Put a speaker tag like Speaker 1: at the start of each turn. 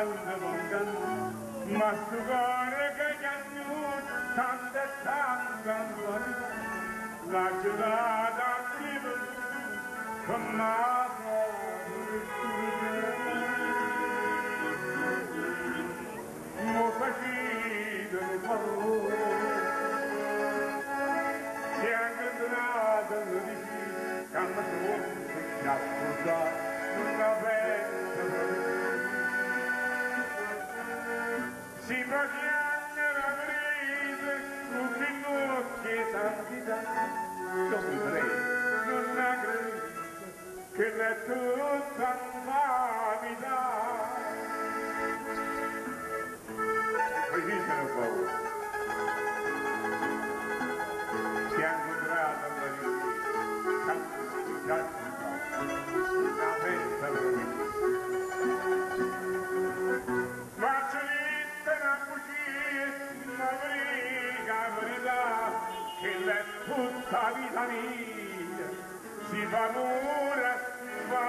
Speaker 1: altre volte, ma sto cuore che ti aiuta tanto e tanto ancora, la giornata attiva con la mo facito il favore, si è incontrato e lo dici, che mi sono già sposato una festa. Si facciano la brisa, tutti i nostri santità, dopo tre, non la credo, che è tutta la vita. Poi ditelo un po', si è incontrato a Parigi, una festa per me. Faccio libera cucina, ma briga verità, che è tutta vita mia, si fa amore, si fa